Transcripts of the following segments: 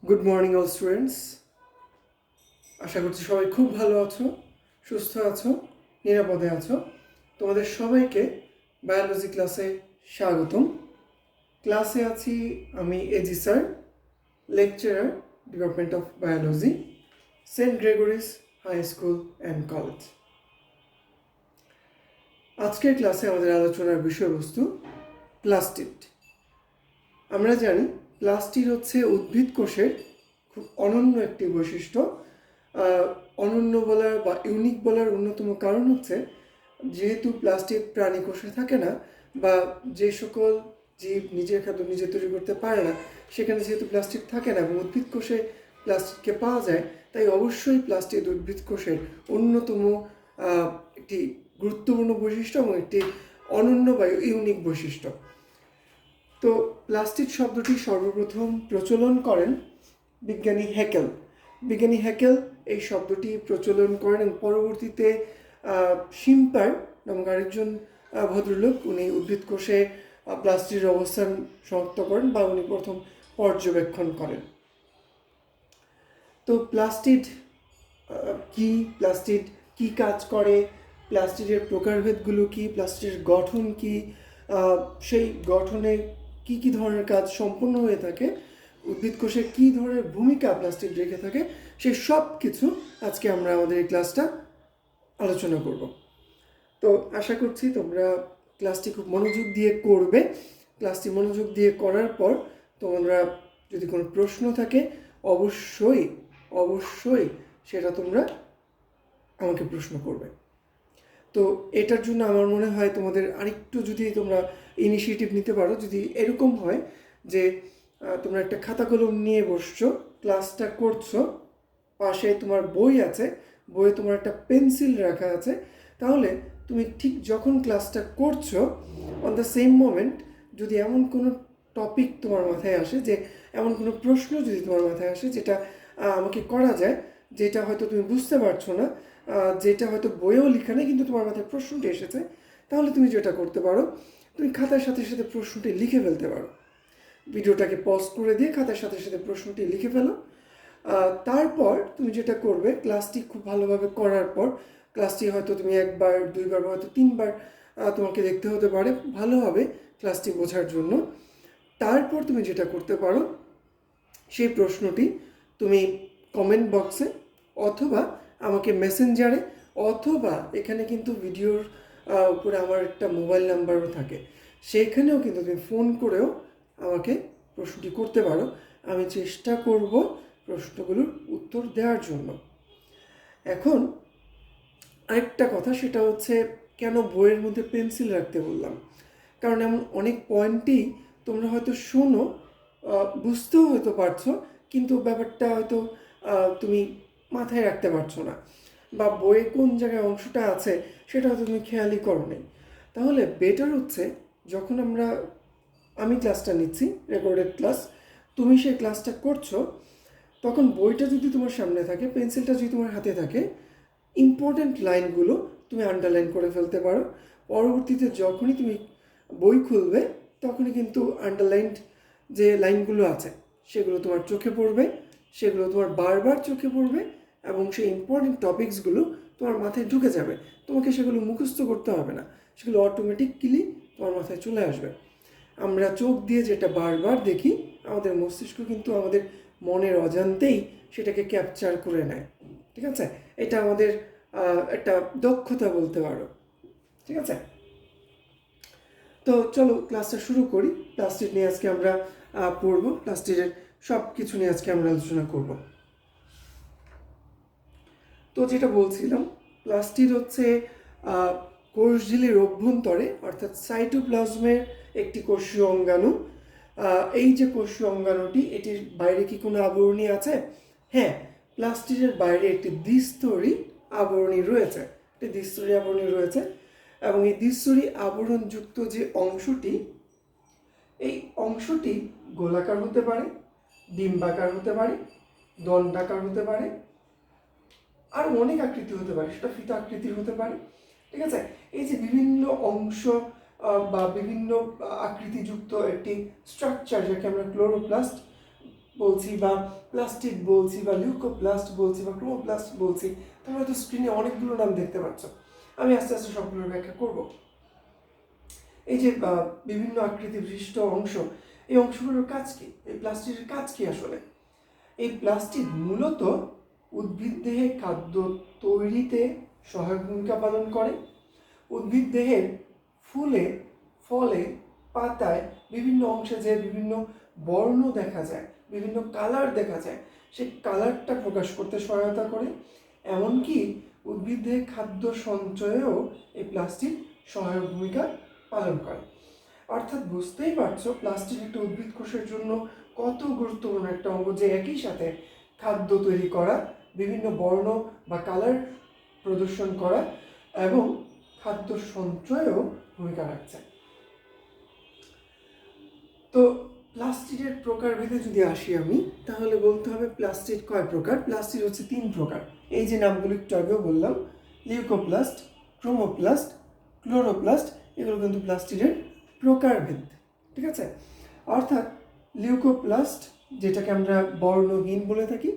Good morning all students. আশা করছি সবাই খুব ভালো আছো, সুস্থ আছো, নিরাপদে আছো। তোমাদের সবাইকে বায়োলজি ক্লাসে স্বাগতম। ক্লাসে আছি আমি A G sir, lecturer, department of biology, saint Gregory's high school and college. আজকের ক্লাসে আমাদের আলোচনার বিষয়বস্তু প্লাস্টিড। আমরা জানি প্লাস্টিড হচ্ছে উদ্ভিদ কোষের খুব অনন্য একটি বৈশিষ্ট্য। অনন্য বলার বা ইউনিক বলার অন্যতম কারণ হচ্ছে যেহেতু প্লাস্টিক প্রাণী কোষে থাকে না, বা যে সকল জীব নিজের খাদ্য নিজে তৈরি করতে পারে না, সেখানে যেহেতু প্লাস্টিক থাকে না এবং উদ্ভিদ কোষে প্লাস্টিককে পাওয়া যায়, তাই অবশ্যই প্লাস্টিক উদ্ভিদ কোষের অন্যতম একটি গুরুত্বপূর্ণ বৈশিষ্ট্য এবং একটি অনন্য বা ইউনিক বৈশিষ্ট্য। তো প্লাস্টিক শব্দটি সর্বপ্রথম প্রচলন করেন বিজ্ঞানী হ্যাকেল। বিজ্ঞানী হ্যাকেল এই শব্দটি প্রচলন করেন এবং পরবর্তীতে শিম্পার নামক আরেকজন ভদ্রলোক, উনি উদ্ভিদ কোষে প্লাস্টিকের অবস্থান শনাক্ত করেন বা উনি প্রথম পর্যবেক্ষণ করেন। তো প্লাস্টিড কি, প্লাস্টিড কি কাজ করে, প্লাস্টিকের প্রকারভেদগুলো কি, প্লাস্টিকের গঠন কি, সেই গঠনে কি কি ধরনের কাজ সম্পন্ন হয়ে থাকে, উদ্ভিদ কোষে কী ধরনের ভূমিকা প্লাস্টিক রেখে থাকে, সেই সব কিছু আজকে আমরা আমাদের এই ক্লাসটা আলোচনা করব। তো আশা করছি তোমরা ক্লাসটি খুব মনোযোগ দিয়ে করবে। ক্লাসটি মনোযোগ দিয়ে করার পর তোমরা যদি কোনো প্রশ্ন থাকে অবশ্যই অবশ্যই সেটা তোমরা আমাকে প্রশ্ন করবে। তো এটার জন্য আমার মনে হয় তোমাদের আরেকটু যদি তোমরা ইনিশিয়েটিভ নিতে পারো, যদি এরকম হয় যে তোমরা একটা খাতা কলম নিয়ে বসছো, ক্লাসটা করছো, পাশে তোমার বই আছে, বইয়ে তোমার একটা পেন্সিল রাখা আছে, তাহলে তুমি ঠিক যখন ক্লাসটা করছো অন দ্য সেম মোমেন্ট যদি এমন কোনো টপিক তোমার মাথায় আসে, যে এমন কোনো প্রশ্ন যদি তোমার মাথায় আসে যেটা আমাকে করা যায়, যেটা হয়তো তুমি বুঝতে পারছো না, যেটা হয়তো বইয়েও লেখা নেই কিন্তু তোমার মাথায় প্রশ্নটি এসেছে, তাহলে তুমি যেটা করতে পারো, তুমি খাতার সাথে সাথে প্রশ্নটি লিখে ফেলতে পারো। ভিডিওটাকে পজ করে দিয়ে খাতার সাথে সাথে প্রশ্নটি লিখে ফেলো। তারপর তুমি যেটা করবে, ক্লাসটি খুব ভালোভাবে করার পর, ক্লাসটি হয়তো তুমি একবার দুইবার বা হয়তো তিনবার তোমাকে দেখতে হতে পারে ভালোভাবে ক্লাসটি বোঝার জন্য। তারপর তুমি যেটা করতে পারো, সেই প্রশ্নটি তুমি কমেন্ট বক্সে অথবা আমাকে মেসেঞ্জারে, অথবা এখানে কিন্তু ভিডিওর উপরে আমার একটা মোবাইল নাম্বারও থাকে, সেইখানেও কিন্তু তুমি ফোন করেও আমাকে প্রশ্নটি করতে পারো। আমি চেষ্টা করব প্রশ্নগুলোর উত্তর দেওয়ার জন্য। এখন আরেকটা কথা, সেটা হচ্ছে কেন বইয়ের মধ্যে পেন্সিল রাখতে বললাম, কারণ এমন অনেক পয়েন্টই তোমরা হয়তো শোনো, বুঝতেও হয়তো পারছো, কিন্তু ব্যাপারটা হয়তো তুমি মাথায় রাখতে পারছো না, বা বইয়ে কোন জায়গায় অংশটা আছে সেটা হয়তো তুমি খেয়ালই করো নাই। তাহলে বেটার হচ্ছে যখন আমি ক্লাসটা নিচ্ছি, রেকর্ডেড ক্লাস, তুমি সেই ক্লাসটা করছো, তখন বইটা যদি তোমার সামনে থাকে, পেন্সিলটা যদি তোমার হাতে থাকে, ইম্পর্ট্যান্ট লাইনগুলো তুমি আন্ডারলাইন করে ফেলতে পারো। পরবর্তীতে যখনই তুমি বই খুলবে তখনই কিন্তু আন্ডারলাইনড যে লাইনগুলো আছে সেগুলো তোমার চোখে পড়বে, সেগুলো তোমার বারবার চোখে পড়বে, এবং সেই ইম্পর্ট্যান্ট টপিকসগুলো তোমার মাথায় ঢুকে যাবে। তোমাকে সেগুলো মুখস্থ করতে হবে না, সেগুলো অটোমেটিক্যালি তোমার মাথায় চলে আসবে। আমরা চোখ দিয়ে যেটা বারবার দেখি, আমাদের মস্তিষ্ক কিন্তু আমাদের মনের অজান্তেই সেটাকে ক্যাপচার করে নেয়। ঠিক আছে, এটা আমাদের একটা দক্ষতা বলতে পারো। ঠিক আছে, তো চলো ক্লাসটা শুরু করি। প্লাস্টিক নিয়ে আজকে আমরা পড়ব, প্লাস্টিকের সব কিছু নিয়ে আজকে আমরা আলোচনা করব। তো যেটা বলছিলাম, প্লাস্টিড হচ্ছে কোষঝিল্লির অভ্যন্তরে অর্থাৎ সাইটোপ্লাজমের একটি কোষীয় অঙ্গাণু। এই যে কোষীয় অঙ্গাণুটি, এটির বাইরে কি কোনো আবরণী আছে? হ্যাঁ, প্লাস্টিডের বাইরে একটি দ্বিস্তরী আবরণী রয়েছে, একটি দ্বিস্তরী আবরণী রয়েছে, এবং এই দ্বিস্তরী আবরণযুক্ত যে অংশটি, এই অংশটি গোলাকার হতে পারে, ডিম্বাকার হতে পারে, দণ্ডাকার হতে পারে, আর অনেক আকৃতি হতে পারে, সেটা ফিতা আকৃতির হতে পারে। ঠিক আছে, এই যে বিভিন্ন অংশ বা বিভিন্ন আকৃতিযুক্ত একটি স্ট্রাকচার, যাকে আমরা ক্লোরোপ্লাস্ট বলছি বা প্লাস্টিড বলছি বা লিউকোপ্লাস্ট বলছি বা ক্রোমোপ্লাস্ট বলছি, তোমরা হয়তো স্ক্রিনে অনেকগুলো নাম দেখতে পাচ্ছ। আমি আস্তে আস্তে সবগুলোর ব্যাখ্যা করব। এই যে বিভিন্ন আকৃতি বিশিষ্ট অংশ, এই অংশগুলোর কাজ কি? এই প্লাস্টিডের কাজ কি আসলে? এই প্লাস্টিড মূলত উদ্ভিদ দেহে খাদ্য তৈরিতে সহায়ক ভূমিকা পালন করে। উদ্ভিদ দেহের ফুলে, ফলে, পাতায় বিভিন্ন অংশে যে বিভিন্ন বর্ণ দেখা যায়, বিভিন্ন কালার দেখা যায়, সেই কালারটা প্রকাশ করতে সহায়তা করে। এমনকি উদ্ভিদ দেহে খাদ্য সঞ্চয়েও এই প্লাস্টিক সহায়ক ভূমিকা পালন করে। অর্থাৎ বুঝতেই পারছো প্লাস্টিক একটা উদ্ভিদ কোষের জন্য কত গুরুত্বপূর্ণ একটা অঙ্গ, যে একই সাথে খাদ্য তৈরি করা, বিভিন্ন বর্ণ বা কালার প্রদর্শন করা এবং খাদ্য সঞ্চয়েও ভূমিকা রাখছে। তো প্লাস্টিকের প্রকারভেদে যদি আসি আমি, তাহলে বলতে হবে প্লাস্টিক কয় প্রকার? প্লাস্টিক হচ্ছে 3 প্রকার। এই যে নামগুলো একটু আগেও বললাম, লিউকোপ্লাস্ট, ক্রোমোপ্লাস্ট, ক্লোরোপ্লাস্ট, এগুলো কিন্তু প্লাস্টিকের প্রকারভেদ। ঠিক আছে? অর্থাৎ লিউকোপ্লাস্ট, যেটাকে আমরা বর্ণহীন বলে থাকি,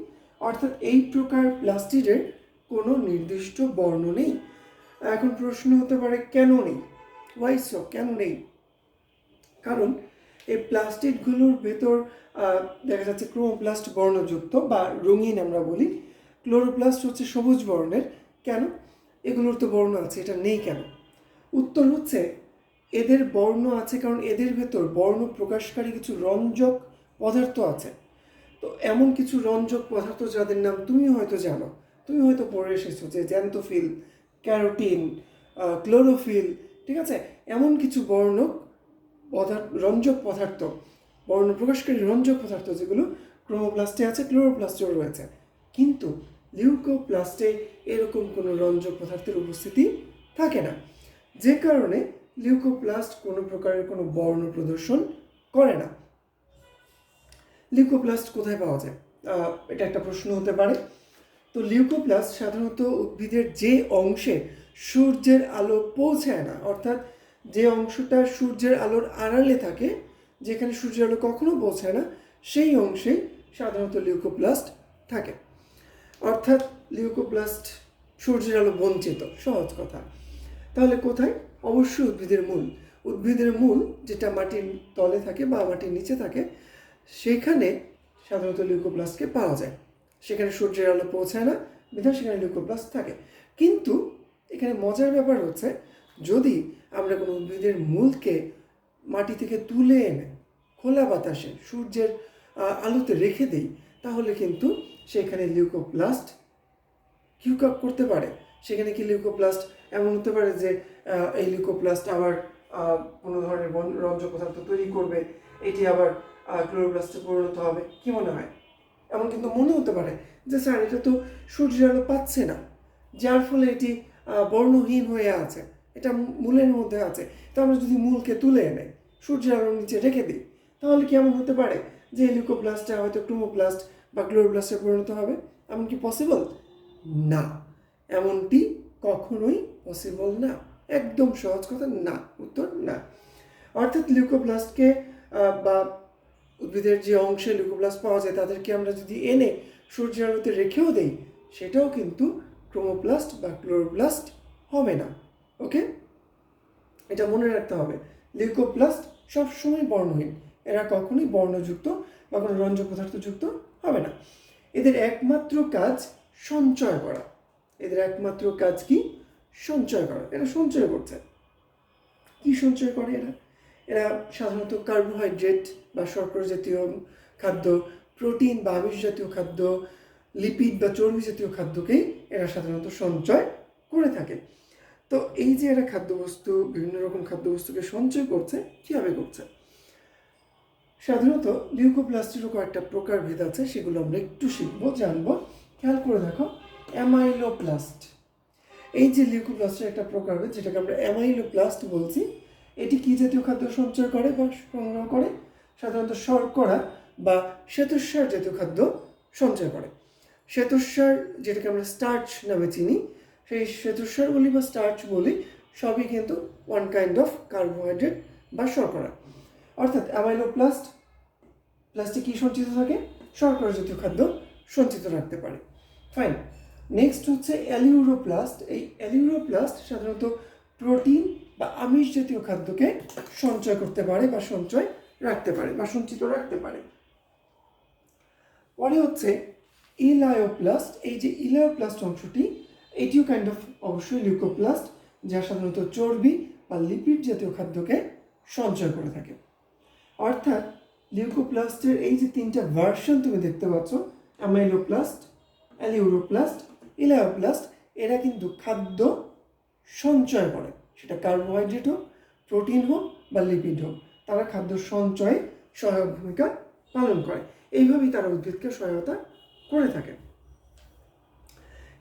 অর্থাৎ এই প্রকার প্লাস্টিকের কোনো নির্দিষ্ট বর্ণ নেই। এখন প্রশ্ন হতে পারে কেন নেই? Why so? কেন নেই? কারণ এই প্লাস্টিকগুলোর ভেতর দেখা যাচ্ছে ক্রোমোপ্লাস্ট বর্ণযুক্ত বা রঙিন আমরা বলি, ক্লোরোপ্লাস্ট হচ্ছে সবুজ বর্ণের। কেন? এগুলোর তো বর্ণ আছে, এটা নেই কেন? উত্তর হচ্ছে এদের বর্ণ আছে কারণ এদের ভেতর বর্ণ প্রকাশকারী কিছু রঞ্জক পদার্থ আছে। তো এমন কিছু রঞ্জক পদার্থ যাদের নাম তুমি হয়তো জানো, তুমি হয়তো পড়ে এসেছো, যে জ্যান্থোফিল, ক্যারোটিন, ক্লোরোফিল, ঠিক আছে? এমন কিছু রঞ্জক পদার্থ, বর্ণ প্রকাশকারী রঞ্জক পদার্থ যেগুলো ক্রোমোপ্লাস্টে আছে, ক্লোরোপ্লাস্টেও রয়েছে। কিন্তু লিউকোপ্লাস্টে এরকম কোনো রঞ্জক পদার্থের উপস্থিতি থাকে না, যে কারণে লিউকোপ্লাস্ট কোনো প্রকারের কোনো বর্ণ প্রদর্শন করে না। লিউকোপ্লাস্ট কোথায় পাওয়া যায়? এটা একটা প্রশ্ন হতে পারে। তো লিউকোপ্লাস্ট সাধারণত উদ্ভিদের যে অংশে সূর্যের আলো পৌঁছায় না, অর্থাৎ যে অংশটা সূর্যের আলোর আড়ালে থাকে, যেখানে সূর্যের আলো কখনো পৌঁছায় না, সেই অংশে সাধারণত লিউকোপ্লাস্ট থাকে। অর্থাৎ লিউকোপ্লাস্ট সূর্যের আলো বঞ্চিত, সহজ কথা। তাহলে কোথায়? অবশ্যই উদ্ভিদের মূল। উদ্ভিদের মূল যেটা মাটির তলে থাকে বা মাটির নিচে থাকে, সেখানে সাধারণত লিউকোপ্লাস্টকে পাওয়া যায়। সেখানে সূর্যের আলো পৌঁছায় না, বিধায় সেখানে লিউকোপ্লাস্ট থাকে। কিন্তু এখানে মজার ব্যাপার হচ্ছে, যদি আমরা কোনো উদ্ভিদের মূলকে মাটি থেকে তুলে এনে খোলা বাতাসে সূর্যের আলোতে রেখে দিই, তাহলে কিন্তু সেখানে লিউকোপ্লাস্ট কিউকাপ করতে পারে। সেখানে কি লিউকোপ্লাস্ট এমন হতে পারে যে এই লিউকোপ্লাস্ট আবার কোনো ধরনের রঞ্জক পদার্থ তৈরি করবে, এটি আবার ক্লোরোপ্লাস্টে পরিণত হবে? কি মনে হয়? এমন কিন্তু মনে হতে পারে যে স্যার এটা তো সূর্যের আলো পাচ্ছে না, যার ফলে এটি বর্ণহীন হয়ে আছে, এটা মূলের মধ্যে আছে। তো আমরা যদি মূলকে তুলে এনে সূর্যের আলোর নিচে রেখে দিই, তাহলে কি এমন হতে পারে যে লিউকোপ্লাস্টটা হয়তো ক্রোমোপ্লাস্ট বা ক্লোরোপ্লাস্টে পরিণত হবে? এমন কি পসিবল? না, এমনটি কখনোই পসিবল না। একদম সহজ কথা, না, উত্তর না। অর্থাৎ লিউকোপ্লাস্টকে বা উদ্ভিদের যে অংশে লিউকোপ্লাস্ট পাওয়া যায়, তাদেরকে আমরা যদি এনে সূর্যের আলোতে রেখেও দেই, সেটাও কিন্তু ক্রোমোপ্লাস্ট বা ক্লোরোপ্লাস্ট হবে না। ওকে, এটা মনে রাখতে হবে। লিউকোপ্লাস্ট সবসময় বর্ণহীন, এরা কখনোই বর্ণযুক্ত বা কোনো রঞ্জক পদার্থযুক্ত হবে না। এদের একমাত্র কাজ সঞ্চয় করা। এদের একমাত্র কাজ কি? সঞ্চয় করা। এরা সঞ্চয় করছে। কি সঞ্চয় করে এরা? এরা সাধারণত কার্বোহাইড্রেট বা শর্করা জাতীয় খাদ্য, প্রোটিন বা আমিষ জাতীয় খাদ্য, লিপিড বা চর্বি জাতীয় খাদ্যকেই এরা সাধারণত সঞ্চয় করে থাকে। তো এই যে এরা খাদ্যবস্তু, বিভিন্ন রকম খাদ্যবস্তুকে সঞ্চয় করছে, কীভাবে করছে? সাধারণত লিউকোপ্লাস্টেরও কয়েকটা প্রকারভেদ আছে, সেগুলো আমরা একটু শিখবো, জানবো। খেয়াল করে দেখো, অ্যামাইলোপ্লাস্ট। এই যে লিউকোপ্লাস্টের একটা প্রকারভেদ, যেটাকে আমরা অ্যামাইলোপ্লাস্ট বলছি, এটি কী জাতীয় খাদ্য সঞ্চয় করে বা সংগ্রহ করে? সাধারণত শর্করা বা শ্বেতসার জাতীয় খাদ্য সঞ্চয় করে। শ্বেতসার, যেটাকে আমরা স্টার্চ নামে চিনি, সেই শ্বেতসার বলি বা স্টার্চ বলি, সবই কিন্তু ওয়ান কাইন্ড অফ কার্বোহাইড্রেট বা শর্করা। অর্থাৎ অ্যামাইলোপ্লাস্টে কী সঞ্চিত থাকে? শর্করা জাতীয় খাদ্য সঞ্চিত রাখতে পারে। ফাইন। নেক্সট হচ্ছে অ্যালিউরোপ্লাস্ট। এই অ্যালিউরোপ্লাস্ট সাধারণত প্রোটিন বা আমিষ জাতীয় খাদ্যকে সঞ্চয় করতে পারে বা সঞ্চয় রাখতে পারে বা সঞ্চিত রাখতে পারে। পরে হচ্ছে ইলায়োপ্লাস্ট। এই যে ইলায়োপ্লাস্ট অংশটি, এটিও কাইন্ড অফ অবশ্যই লিউকোপ্লাস্ট, যা সাধারণত চর্বি বা লিপিড জাতীয় খাদ্যকে সঞ্চয় করে থাকে। অর্থাৎ লিউকোপ্লাস্টের এই যে তিনটা ভার্সন তুমি দেখতে পাচ্ছ, অ্যামাইলোপ্লাস্ট, অ্যালিউরোপ্লাস্ট, ইলায়োপ্লাস্ট, এরা কিন্তু খাদ্য সঞ্চয় করে, সেটা কার্বোহাইড্রেট হোক, প্রোটিন হোক বা লিপিড হোক, তারা খাদ্য সঞ্চয়ে সহায়ক ভূমিকা পালন করে। এইভাবেই তারা উদ্ভিদকে সহায়তা করে থাকে।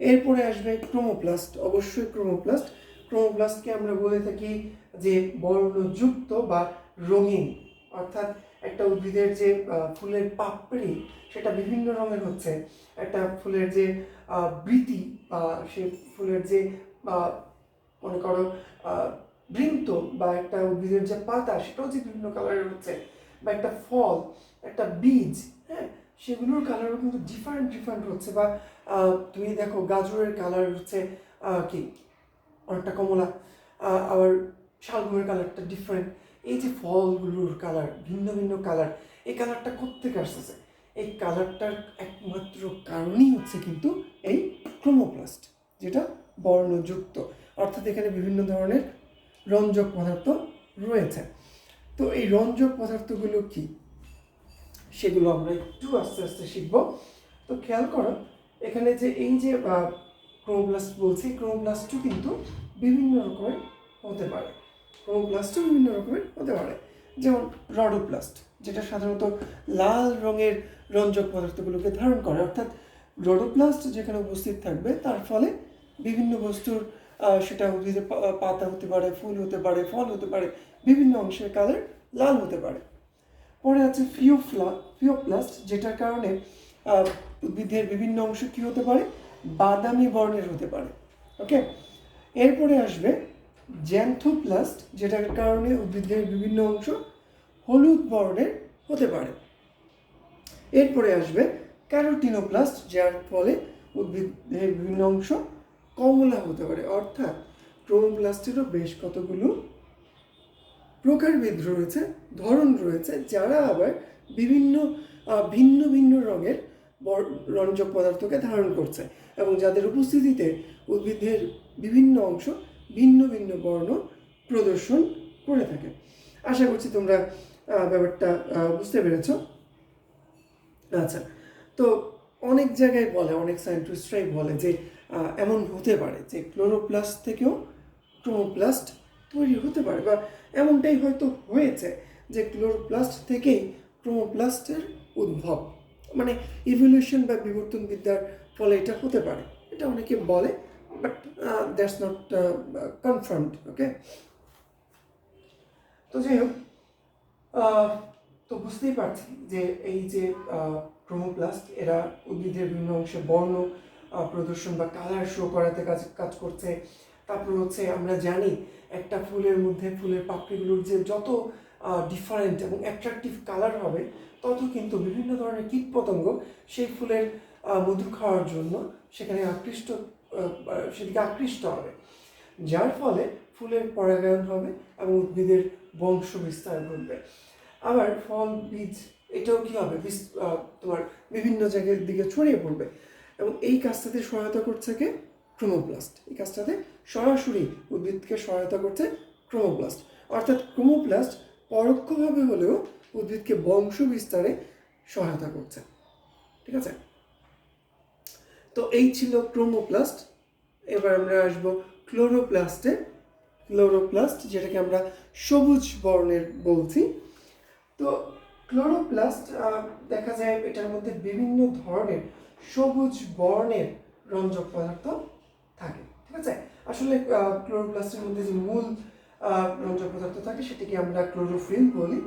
এরপরে আসবে ক্রোমোপ্লাস্ট। অবশ্যই ক্রোমোপ্লাস্ট। ক্রোমোপ্লাস্টকে আমরা বলে থাকি যে বর্ণযুক্ত বা রঙিন, অর্থাৎ একটা উদ্ভিদের যে ফুলের পাপড়ি সেটা বিভিন্ন রঙের হচ্ছে, একটা ফুলের যে বৃতি বা সে ফুলের যে মনে করো বৃন্ত বা একটা উদ্ভিদের যে পাতা সেটাও যে বিভিন্ন কালারের হচ্ছে, বা একটা ফল, একটা বীজ, হ্যাঁ, সেগুলোর কালারও কিন্তু ডিফারেন্ট হচ্ছে। বা তুমি দেখো গাজরের কালার হচ্ছে কি অনেকটা কমলা, আবার শালগমের কালারটা ডিফারেন্ট। এই যে ফলগুলোর কালার ভিন্ন কালার, এই কালারটা কোত্থেকে আসতেছে? এই কালারটার একমাত্র কারণই হচ্ছে কিন্তু এই ক্রোমোপ্লাস্ট, যেটা বর্ণযুক্ত, অর্থাৎ এখানে বিভিন্ন ধরনের রঞ্জক পদার্থ রয়েছে। তো এই রঞ্জক পদার্থগুলো কি, সেগুলো আমরা একটু আস্তে আস্তে শিখব। তো খেয়াল করো এখানে যে এই যে ক্রোমোপ্লাস্ট বলছি, ক্রোমোপ্লাস্টও কিন্তু বিভিন্ন রকমের হতে পারে। ক্রোমোপ্লাস্টও বিভিন্ন রকমের হতে পারে, যেমন রডোপ্লাস্ট, যেটা সাধারণত লাল রঙের রঞ্জক পদার্থগুলোকে ধারণ করে। অর্থাৎ রডোপ্লাস্ট যেখানে উপস্থিত থাকবে তার ফলে বিভিন্ন বস্তুর, সেটা উদ্ভিদের পাতা হতে পারে, ফুল হতে পারে, ফল হতে পারে, বিভিন্ন অংশের কালার লাল হতে পারে। পরে আছে ফিওপ্লাস্ট, যেটার কারণে উদ্ভিদের বিভিন্ন অংশ কী হতে পারে, বাদামি বর্ণের হতে পারে। ওকে। এরপরে আসবে জ্যান্থোপ্লাস্ট, যেটার কারণে উদ্ভিদের বিভিন্ন অংশ হলুদ বর্ণের হতে পারে। এরপরে আসবে ক্যারোটিনোপ্লাস্ট, যার ফলে উদ্ভিদের বিভিন্ন অংশ কমলা হতে পারে। অর্থাৎ ক্রোমোপ্লাস্টেরও বেশ কতগুলো প্রকারভেদ রয়েছে, ধরন রয়েছে, যারা আবার বিভিন্ন ভিন্ন রঙের রঞ্জক পদার্থকে ধারণ করছে এবং যাদের উপস্থিতিতে উদ্ভিদের বিভিন্ন অংশ ভিন্ন বর্ণ প্রদর্শন করে থাকে। আশা করছি তোমরা ব্যাপারটা বুঝতে পেরেছ। আচ্ছা, তো অনেক জায়গায় বলে, অনেক সায়েন্টিস্টরাই বলে যে এমন হতে পারে যে ক্লোরোপ্লাস্ট থেকেও ক্রোমোপ্লাস্ট তৈরি হতে পারে, বা এমনটাই হয়তো হয়েছে যে ক্লোরোপ্লাস্ট থেকেই ক্রোমোপ্লাস্টের উদ্ভব, মানে ইভলিউশন বা বিবর্তন বিদ্যার ফলে এটা হতে পারে, এটা অনেকে বলে, বাট দ্যাটস নট কনফার্মড। ওকে। তো যাই হোক, তো বুঝতেই পারছি যে এই যে ক্রোমোপ্লাস্ট, এরা উদ্ভিদের বিভিন্ন অংশে বর্ণ প্রদর্শন বা কালার শো করাতে কাজ করছে। তারপর হচ্ছে আমরা জানি একটা ফুলের মধ্যে ফুলের পাপড়িগুলোর যে যত ডিফারেন্ট এবং অ্যাট্রাকটিভ কালার হবে, তত কিন্তু বিভিন্ন ধরনের কীটপতঙ্গ সেই ফুলের মধু খাওয়ার জন্য সেখানে সেদিকে আকৃষ্ট হবে, যার ফলে ফুলের পরাগায়ন হবে এবং উদ্ভিদের বংশ বিস্তার ঘটবে। আবার ফল, বীজ, এটাও কী হবে, তোমার বিভিন্ন জায়গার দিকে ছড়িয়ে পড়বে, এবং এই কাজটাতে সহায়তা করছে কে? ক্রোমোপ্লাস্ট। এই কাজটাতে সরাসরি উদ্ভিদকে সহায়তা করছে ক্রোমোপ্লাস্ট। অর্থাৎ ক্রোমোপ্লাস্ট পরোক্ষভাবে হলেও উদ্ভিদকে বংশ বিস্তারে সহায়তা করছে। ঠিক আছে, তো এই ছিল ক্রোমোপ্লাস্ট। এবার আমরা আসবো ক্লোরোপ্লাস্টে। ক্লোরোপ্লাস্ট, যেটাকে আমরা সবুজ বর্ণের বলছি। তো ক্লোরোপ্লাস্ট দেখা যায় এটার মধ্যে বিভিন্ন ধরনের সবুজ বর্ণের রঞ্জক পদার্থ থাকে। ঠিক আছে, আসলে ক্লোরোপ্লাস্টের মধ্যে যে মূল রঞ্জক পদার্থ থাকে সেটিকে আমরা ক্লোরোফিল বলি।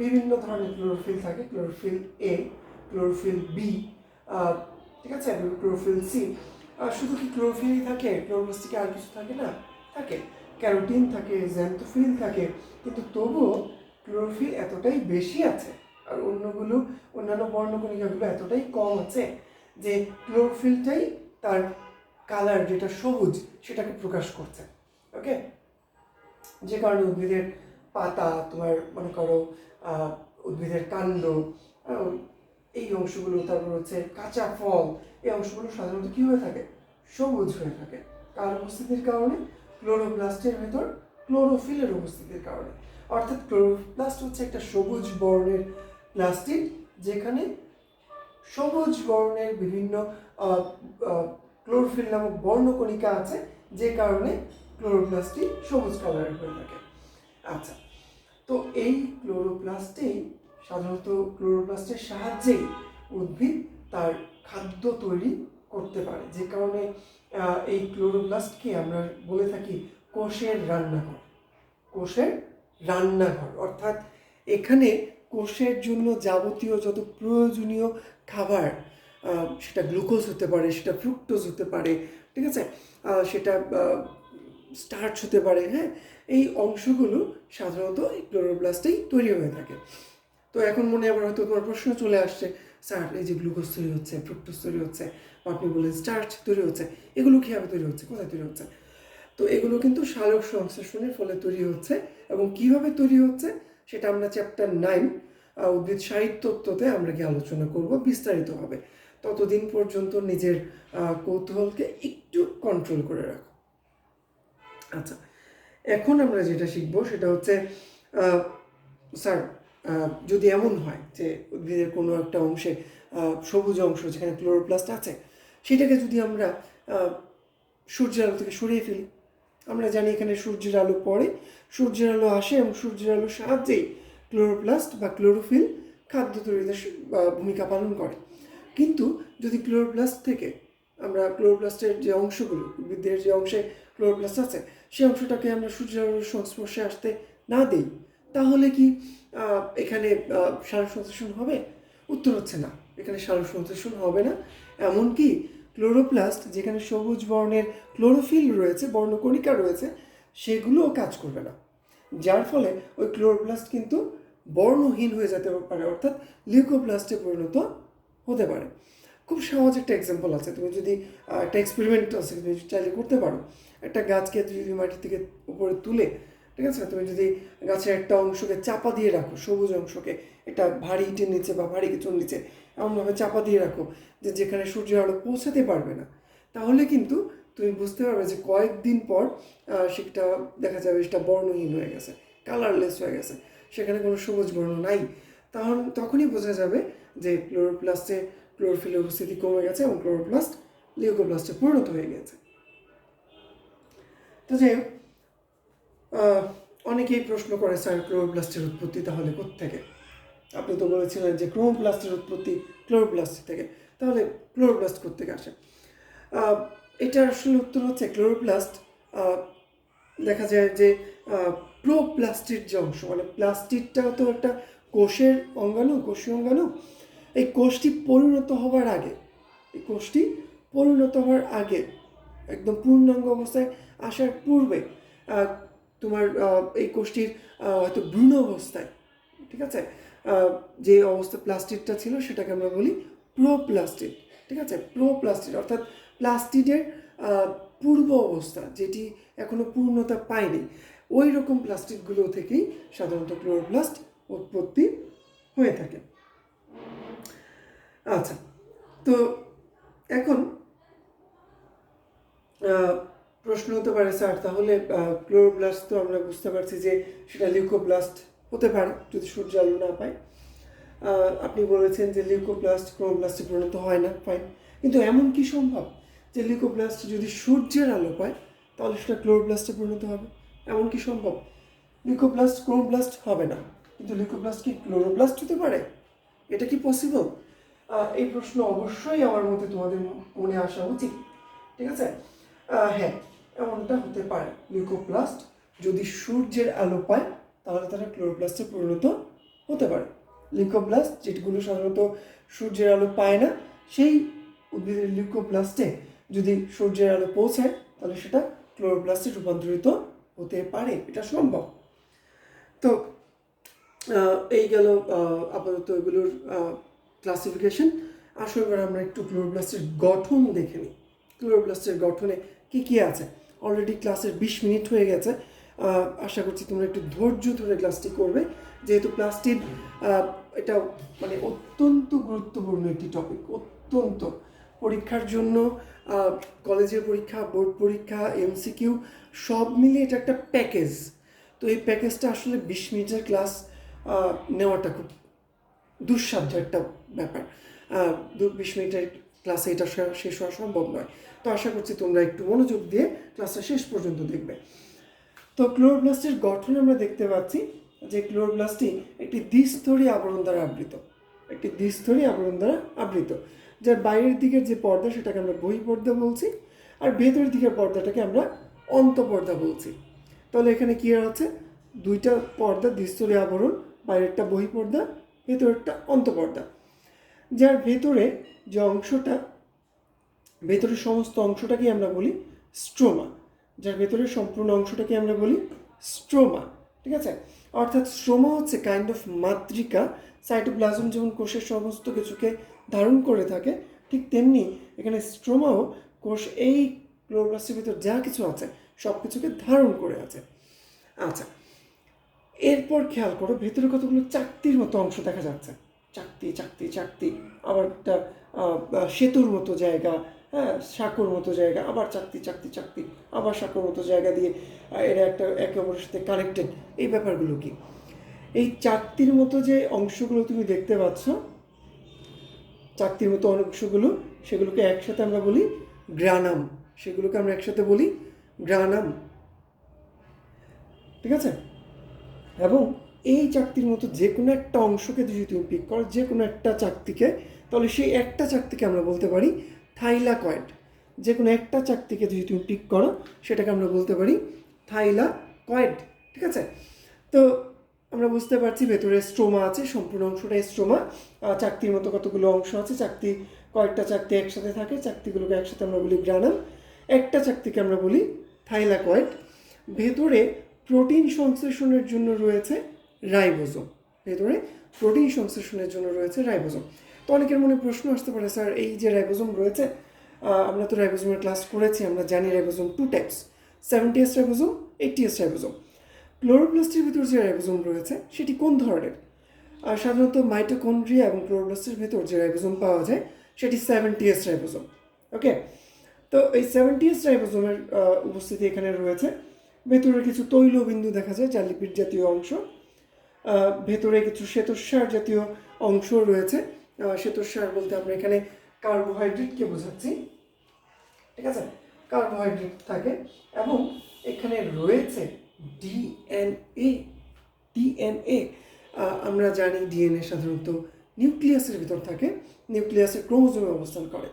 বিভিন্ন ধরনের ক্লোরোফিল থাকে, ক্লোরোফিল এ, ক্লোরোফিল বি, ঠিক আছে, ক্লোরোফিল সি। শুধু কি ক্লোরোফিলই থাকে? ক্লোরোপ্লাস্টে আর কিছু থাকে না? থাকে, ক্যারোটিন থাকে, জ্যান্থোফিল থাকে, কিন্তু তবুও ক্লোরোফিল এতটাই বেশি আছে আর অন্যান্য বর্ণকণিকাগুলো এতটাই কম আছে যে ক্লোরোফিলটাই তার কালার যেটা সবুজ সেটাকে প্রকাশ করছে। ওকে, যে কারণে উদ্ভিদের পাতা, তোমার মনে করো উদ্ভিদের কাণ্ড, এই অংশগুলো, তারপর হচ্ছে কাঁচা ফল, এই অংশগুলো সাধারণত কী হয়ে থাকে? সবুজ হয়ে থাকে। কার উপস্থিতির কারণে? ক্লোরোপ্লাস্টের ভেতর ক্লোরোফিলের উপস্থিতির কারণে। অর্থাৎ ক্লোরোপ্লাস্ট হচ্ছে একটা সবুজ বর্ণের প্লাস্টিড, যেখানে সবুজ বর্ণের বিভিন্ন ক্লোরোফিল নামক বর্ণকণিকা আছে, যে কারণে ক্লোরোপ্লাস্টটি সবুজ কালারের হয়ে থাকে। আচ্ছা, তো এই ক্লোরোপ্লাস্টের সাহায্যেই উদ্ভিদ তার খাদ্য তৈরি করতে পারে, যে কারণে এই ক্লোরোপ্লাস্টকে আমরা বলে থাকি কোষের রান্নাঘর। কোষের রান্নাঘর অর্থাৎ এখানে কোষের জন্য যাবতীয় যত প্রয়োজনীয় খাবার, সেটা গ্লুকোজ হতে পারে, সেটা ফ্রুক্টোজ হতে পারে, ঠিক আছে, সেটা স্টার্চ হতে পারে, হ্যাঁ, এই অংশগুলো সাধারণত এই ক্লোরোপ্লাস্টেই তৈরি হয়ে থাকে। তো এখন মনে আবার হয়তো তোমার প্রশ্ন চলে আসছে, স্যার এই যে গ্লুকোজ তৈরি হচ্ছে, ফ্রুক্টোজ তৈরি হচ্ছে, আপনি বলেন স্টার্চ তৈরি হচ্ছে, এগুলো কীভাবে তৈরি হচ্ছে, কোথায় তৈরি হচ্ছে? তো এগুলো কিন্তু সালোক সংশ্লেষণের ফলে তৈরি হচ্ছে, এবং কিভাবে তৈরি হচ্ছে সেটা আমরা চ্যাপ্টার 9 উদ্ভিদ সাহিত্যতে আমরা কি আলোচনা করব বিস্তারিতভাবে। ততদিন পর্যন্ত নিজের কৌতূহলকে একটু কন্ট্রোল করে রাখো। আচ্ছা, এখন আমরা যেটা শিখব সেটা হচ্ছে, স্যার যদি এমন হয় যে উদ্ভিদের কোনো একটা অংশে সবুজ অংশ যেখানে ক্লোরোপ্লাস্ট আছে, সেটাকে যদি আমরা সূর্যের আলো থেকে সরিয়ে ফেলি, আমরা জানি এখানে সূর্যের আলো পড়ে, সূর্যের আলো আসে, এবং সূর্যের আলোর সাহায্যেই ক্লোরোপ্লাস্ট বা ক্লোরোফিল খাদ্য তৈরিতে ভূমিকা পালন করে। কিন্তু যদি ক্লোরোপ্লাস্ট থেকে আমরা ক্লোরোপ্লাস্টের যে অংশগুলো, উদ্ভিদের যে অংশে ক্লোরোপ্লাস্ট আছে, সেই অংশটাকে আমরা সূর্যের আলোর সংস্পর্শে আসতে না দিই, তাহলে কি এখানে সালোক সংশ্লেষণ হবে? উত্তর হচ্ছে না, এখানে সালোক সংশ্লেষণ হবে না। এমনকি ক্লোরোপ্লাস্ট যেখানে সবুজ বর্ণের ক্লোরোফিল রয়েছে, বর্ণকণিকা রয়েছে, সেগুলোও কাজ করবে না, যার ফলে ওই ক্লোরোপ্লাস্ট কিন্তু বর্ণহীন হয়ে যেতে পারে, অর্থাৎ লিউকোপ্লাস্টে পরিণত হতে পারে। খুব সহজ একটা এক্সাম্পল আছে, তুমি যদি একটা এক্সপেরিমেন্ট আছে, তুমি চাইলে করতে পারো। একটা গাছকে যদি মাটির থেকে উপরে তুলে, ঠিক আছে, তুমি যদি গাছের একটা অংশকে চাপা দিয়ে রাখো, সবুজ অংশকে একটা ভারী ইটের নিচে বা ভারী কিছুর নিচে এমনভাবে চাপা দিয়ে রাখো যে যেখানে সূর্যের আলো পৌঁছাতে পারবে না, তাহলে কিন্তু তুমি বুঝতে পারবে যে কয়েকদিন পর সেটা দেখা যাবে সেটা বর্ণহীন হয়ে গেছে, কালারলেস হয়ে গেছে, সেখানে কোনো সবুজ বর্ণ নাই। তখনই বোঝা যাবে যে ক্লোরোফিলের উপস্থিতি কমে গেছে এবং ক্লোরোপ্লাস্ট লিউকোপ্লাস্টে পরিণত হয়ে গেছে। তো যাই হোক, অনেকেই প্রশ্ন করে, স্যার ক্লোরোপ্লাস্টের উৎপত্তি তাহলে কোত্থেকে? আপনি তো বলেছিলেন যে ক্রোমোপ্লাস্টের উৎপত্তি ক্লোরোপ্লাস্ট থেকে, তাহলে ক্লোরোপ্লাস্ট কোত্থেকে আসে? এটার আসলে উত্তর হচ্ছে ক্লোরোপ্লাস্ট দেখা যায় যে প্রোপ্লাস্টিড যে অংশ, মানে প্লাস্টিডটাও তো একটা কোষের অঙ্গাণু, কোষীয় অঙ্গাণু। এই কোষটি পরিণত হওয়ার আগে একদম পূর্ণাঙ্গ অবস্থায় আসার পূর্বে তোমার এই কোষটির হয়তো ভ্রূণ অবস্থায়, ঠিক আছে, যে অবস্থা প্লাস্টিডটা ছিল সেটাকে আমরা বলি প্রোপ্লাস্টিড, ঠিক আছে, প্রোপ্লাস্টিড অর্থাৎ প্লাস্টিডের পূর্ব অবস্থা, যেটি এখনো পূর্ণতা পায়নি, ওই রকম প্লাস্টিডগুলো থেকেই সাধারণত ক্লোরোপ্লাস্ট উৎপত্তি হয়ে থাকে। আচ্ছা, তো এখন প্রশ্ন হতে পারে, স্যার তাহলে ক্লোরোপ্লাস্ট তো আমরা বুঝতে পারছি যে সেটা লিউকোপ্লাস্ট হতে পারে যদি সূর্য আলো না পায়। আপনি বলেছেন যে লিউকোপ্লাস্ট ক্লোরোপ্লাস্টে পরিণত হয় না, ফাইন, কিন্তু এমন কি সম্ভব যে লিউকোপ্লাস্ট যদি সূর্যের আলো পায় তাহলে সেটা ক্লোরোপ্লাস্টে পরিণত হবে? এমন কি সম্ভব? লিউকোপ্লাস্ট ক্লোরোপ্লাস্ট হবে না, কিন্তু লিউকোপ্লাস্ট কি ক্লোরোপ্লাস্ট হতে পারে? এটা কি পসিবল? এই প্রশ্ন অবশ্যই আমার মতে তোমাদের মনে আসা উচিত, ঠিক আছে? হ্যাঁ, এমনটা হতে পারে। লিউকোপ্লাস্ট যদি সূর্যের আলো পায় তাহলে তারা ক্লোরোপ্লাস্টে পরিণত হতে পারে। লিউকোপ্লাস্ট যেগুলো সাধারণত সূর্যের আলো পায় না, সেই উদ্ভিদের লিউকোপ্লাস্টে যদি সূর্যের আলো পৌঁছায় তাহলে সেটা ক্লোরোপ্লাস্টে রূপান্তরিত হতে পারে, এটা সম্ভব। তো এই গেল আপাতত এগুলোর ক্লাসিফিকেশন। আসলে এবার আমরা একটু ক্লোরোপ্লাস্টের গঠন দেখে নিই। ক্লোরোপ্লাস্টের গঠনে কি কি আছে। অলরেডি ক্লাসের 20 মিনিট হয়ে গেছে। আশা করছি তোমরা একটু ধৈর্য ধরে ক্লাসটি করবে, যেহেতু প্লাস্টিড এটা মানে অত্যন্ত গুরুত্বপূর্ণ একটি টপিক, অত্যন্ত পরীক্ষার জন্য, কলেজের পরীক্ষা, বোর্ড পরীক্ষা, এমসিকিউ সব মিলিয়ে এটা একটা প্যাকেজ। তো এই প্যাকেজটা আসলে 20 মিনিটের ক্লাস নেওয়াটা খুব দুঃসাধ্য একটা ব্যাপার। 20 মিনিটের ক্লাসে এটা শেষ হওয়া সম্ভব নয়। তো আশা করছি তোমরা একটু মনোযোগ দিয়ে ক্লাসটা শেষ পর্যন্ত দেখবে। তো ক্লোরোপ্লাস্টের গঠন আমরা দেখতে পাচ্ছি যে ক্লোরোপ্লাস্টটি একটি দ্বিস্তরী আবরণ দ্বারা আবৃত, একটি দ্বিস্তরী আবরণ দ্বারা আবৃত, যার বাইরের দিকের যে পর্দা সেটাকে আমরা বহিঃপর্দা বলছি, আর ভেতরের দিকের পর্দাটাকে আমরা অন্তঃপর্দা বলছি। তাহলে এখানে কী আছে, দুইটা পর্দা, দ্বিস্তরী আবরণ, বাইরেরটা বহিঃপর্দা, ভেতরেরটা অন্তঃপর্দা। যার ভেতরে যে অংশটা, ভেতরের সমস্ত অংশটাকে আমরা বলি স্ট্রোমা। যার ভেতরের সম্পূর্ণ অংশটাকে আমরা বলি স্ট্রোমা। ঠিক আছে, অর্থাৎ স্ট্রোমা হচ্ছে কাইন্ড অফ মাতৃকা। সাইটোপ্লাজম যেমন কোষের সমস্ত কিছুকে ধারণ করে থাকে, ঠিক তেমনি এখানে স্ট্রোমাও কোষ এই ক্লোরোপ্লাস্টের ভিতর যা কিছু আছে সব কিছুকে ধারণ করে আছে। আচ্ছা, এরপর খেয়াল করো ভেতরে কতগুলো চাকতির মতো অংশ দেখা যাচ্ছে। চাকতি চাকতি চাকতি, আবার একটা সেতুর মতো জায়গা, হ্যাঁ, সাঁকোর মতো জায়গা, আবার চাকতি চাকতি চাকতি, আবার সাঁকোর মতো জায়গা দিয়ে এরা একটা একে অপরের সাথে কানেক্টেড। এই ব্যাপারগুলো কি? এই চাকতির মতো যে অংশগুলো তুমি দেখতে পাচ্ছ, চাকতির মতো অংশগুলো, সেগুলোকে একসাথে আমরা বলি গ্রানাম। সেগুলোকে আমরা একসাথে বলি গ্রানাম। ঠিক আছে, এবং এই চাকতির মতো যে কোনো একটা অংশকে যদি তুমি পিক করো, যে কোনো একটা চাকতিকে, তাহলে সেই একটা চাকতিকে আমরা বলতে পারি থাইলাকয়েড। যে কোনো একটা চাকতিকে যদি তুমি পিক করো সেটাকে আমরা বলতে পারি থাইলাকয়েড। ঠিক আছে, তো আমরা বুঝতে পারছি ভেতরে স্ট্রোমা আছে, সম্পূর্ণ অংশটাই স্ট্রোমা। চাকতির মতো কতগুলো অংশ আছে, চাকতি, কয়েকটা চাকতি একসাথে থাকে, চাকতিগুলোকে একসাথে আমরা বলি গ্রানাম। একটা চাকতিকে আমরা বলি থাইলাকয়েড। ভেতরে প্রোটিন সংশ্লেষণের জন্য রয়েছে রাইবোজোম। ভেতরে প্রোটিন সংশ্লেষণের জন্য রয়েছে রাইবোজোম। তো অনেকের মনে প্রশ্ন আসতে পারে, স্যার এই যে রাইবোজোম রয়েছে, আমরা তো রাইবোজোমের ক্লাস করেছি, আমরা জানি ribosome 2 types, 70S ribosome, 80S ribosome. ক্লোরোপ্লাস্টের ভিতর যে রাইবোজোম রয়েছে সেটি কোন ধরনের? সাধারণত মাইটোকন্ড্রিয়া এবং ক্লোরোপ্লাস্টের ভেতর যে রাইবোজোম পাওয়া যায় সেটি 70S রাইবোজোম। ওকে, তো এই 70S রাইবোজোমের উপস্থিতি এখানে রয়েছে। ভেতরে কিছু তৈলবিন্দু দেখা যায়, যা লিপিড জাতীয় অংশ। ভেতরে কিছু শ্বেতসার জাতীয় অংশ রয়েছে। শ্বেতসার বলতে আমরা এখানে কার্বোহাইড্রেটকে বোঝাচ্ছি। ঠিক আছে, কার্বোহাইড্রেট থাকে, এবং এখানে রয়েছে ডিএনএ। ডিএনএ আমরা জানি ডিএনএ সাধারণত নিউক্লিয়াসের ভিতর থাকে, নিউক্লিয়াসের ক্রোমোজোমে অবস্থান করে।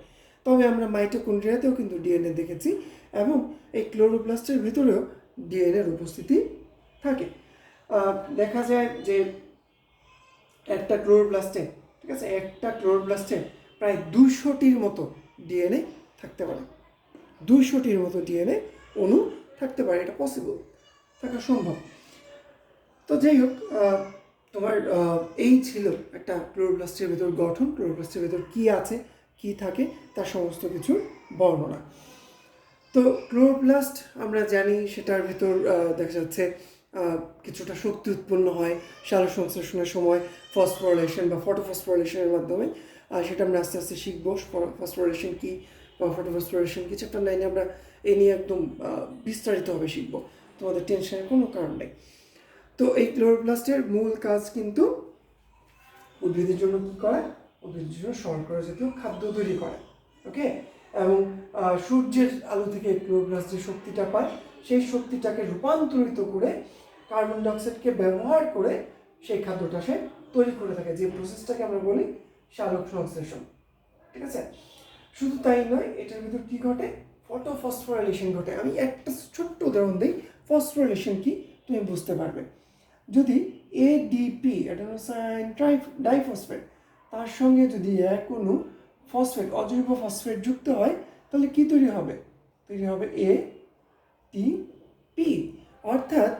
তবে আমরা মাইটোকন্ড্রিয়াতেও কিন্তু ডিএনএ দেখেছি, এবং এই ক্লোরোপ্লাস্টের ভিতরেও ডিএনএর উপস্থিতি থাকে। দেখা যায় যে একটা ক্লোরোপ্লাস্টে, ঠিক আছে, একটা ক্লোরোপ্লাস্টে প্রায় 200টির মতো ডিএনএ থাকতে পারে। 200টির মতো ডিএনএ অণু থাকতে পারে, এটা পসিবল, থাকা সম্ভব। তো যাই হোক, তোমার এই ছিল একটা ক্লোরোপ্লাস্টের ভেতর গঠন, ক্লোরোপ্লাস্টের ভেতর কী আছে, কী থাকে, তার সমস্ত কিছুর বর্ণনা। তো ক্লোরোপ্লাস্ট আমরা জানি সেটার ভেতর দেখা যাচ্ছে কিছুটা শক্তি উৎপন্ন হয় সালোক সংশ্লেষণের সময়, ফসফোরিলেশন বা ফটোফসফোরিলেশনের মাধ্যমে। সেটা আমরা আস্তে আস্তে শিখবো, ফসফোরিলেশন কী বা ফটোফসফোরিলেশন কী। চ্যাপ্টার 9-এ আমরা এই নিয়ে একদম বিস্তারিতভাবে শিখবো, তোমাদের টেনশনের কোনো কারণ নেই। তো এই ক্লোরোপ্লাস্টের মূল কাজ কিন্তু উদ্ভিদের জন্য কী করে, উদ্ভিদের জন্য শর্করা জাতীয় খাদ্য তৈরি করে। ওকে, এবং সূর্যের আলো থেকে ক্লোরোপ্লাস্ট যে শক্তিটা পায়, সেই শক্তিটাকে রূপান্তরিত করে কার্বন ডাইঅক্সাইডকে ব্যবহার করে সেই খাদ্যটা সে তৈরি করে থাকে, যে প্রসেসটাকে আমরা বলি সালোক সংশ্লেষণ। ঠিক আছে, শুধু তাই নয়, এটার ভিতর কী ঘটে, ফটোফসফোরাইলেশন ঘটে। আমি একটা ছোট্ট উদাহরণ দিই, ফসফোরাইলেশন কি তুমি বুঝতে পারবে। যদি এডিপি, অ্যাডেনোসাইন ডাইফসফেট, তার সঙ্গে যদি এক অণু ফসফেট, অজৈব ফসফেট যুক্ত হয়, তাহলে কি তৈরি হবে? তৈরি হবে ATP। অর্থাৎ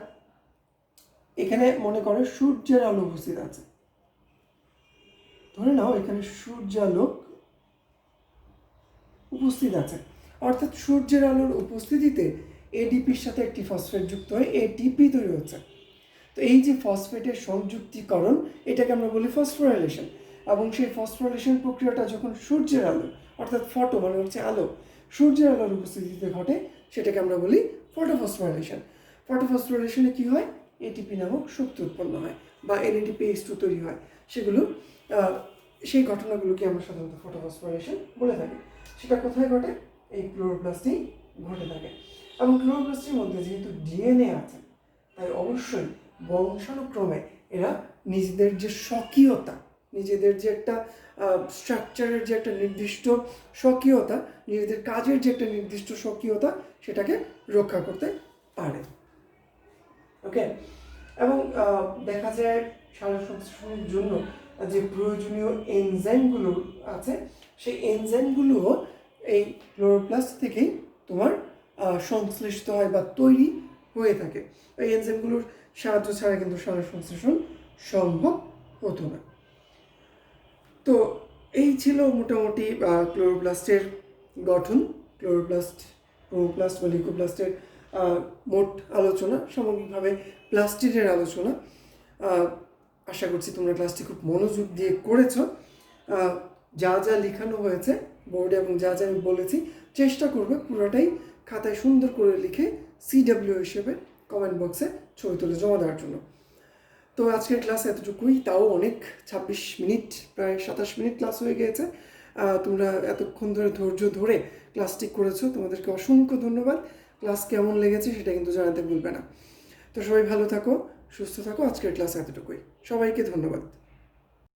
এখানে মনে করো সূর্যের আলো উপস্থিত আছে, ধরে নাও এখানে সূর্যালো উপস্থিত আছে, অর্থাৎ সূর্যের আলোর উপস্থিতিতে এডিপির সাথে একটি ফসফেট যুক্ত হয়ে এটিপি তৈরি হচ্ছে। তো এই যে ফসফেটের সংযুক্তিকরণ, এটাকে আমরা বলি ফসফোরাইলেশন। এবং সেই ফসফোরাইলেশন প্রক্রিয়াটা যখন সূর্যের আলো, অর্থাৎ ফটো মানে হচ্ছে আলো, সূর্যের আলোর উপস্থিতিতে ঘটে, সেটাকে আমরা বলি ফটোফসফোরাইলেশন। ফটোফসফোরাইলেশনে কী হয়, এটিপি নামক শক্তি উৎপন্ন হয় বা NADPH2 তৈরি হয়। সেগুলো সেই ঘটনাগুলোকে আমরা সাধারণত ফটোফসফোরাইলেশন বলে থাকি। সেটা কোথায় ঘটে, এই ক্লোরোপ্লাস্টেই ঘটে থাকে। এবং ক্লোরোপ্লাস্টের মধ্যে যেহেতু ডিএনএ আছে, তাই অবশ্যই বংশানুক্রমে এরা নিজেদের যে স্বকীয়তা, নিজেদের যে একটা স্ট্রাকচারের যে একটা নির্দিষ্ট স্বকীয়তা, নিজেদের কাজের যে একটা নির্দিষ্ট স্বকীয়তা, সেটাকে রক্ষা করতে পারে। ওকে। এবং দেখা যায় সালোকসংশ্লেষণের জন্য যে প্রয়োজনীয় এনজাইমগুলো আছে, সেই এনজাইমগুলোও এই ক্লোরোপ্লাস্ট থেকেই তোমার সংশ্লিষ্ট হয় বা তৈরি হয়ে থাকে। এই এনজাইমগুলোর সাহায্য ছাড়া কিন্তু সালোকসংশ্লেষণ সম্ভব হতো না। তো এই ছিল মোটামুটি ক্লোরোপ্লাস্টের গঠন, ক্লোরোপ্লাস্ট, ক্লোরোপ্লাস্ট বা লিউকোপ্লাস্টের মোট আলোচনা, সামগ্রিকভাবে প্লাস্টিডের আলোচনা। আশা করছি তোমরা ক্লাসটি খুব মনোযোগ দিয়ে করেছো। যা যা লেখানো হয়েছে বোর্ডে এবং যা যা আমি বলেছি, চেষ্টা করবে পুরোটাই খাতায় সুন্দর করে লিখে CW হিসেবে কমেন্ট বক্সে ছবি তুলে জমা দেওয়ার জন্য। তো আজকের ক্লাস এতটুকুই, তাও অনেক 26 মিনিট, প্রায় 27 মিনিট ক্লাস হয়ে গিয়েছে। তোমরা এতক্ষণ ধরে ধৈর্য ধরে ক্লাসটি করেছো, তোমাদেরকে অসংখ্য ধন্যবাদ। ক্লাস কেমন লেগেছে সেটা কিন্তু জানাতে ভুলবে না। তো সবাই ভালো থাকো, সুস্থ থাকো। আজকের ক্লাস এতটুকুই, সবাইকে ধন্যবাদ।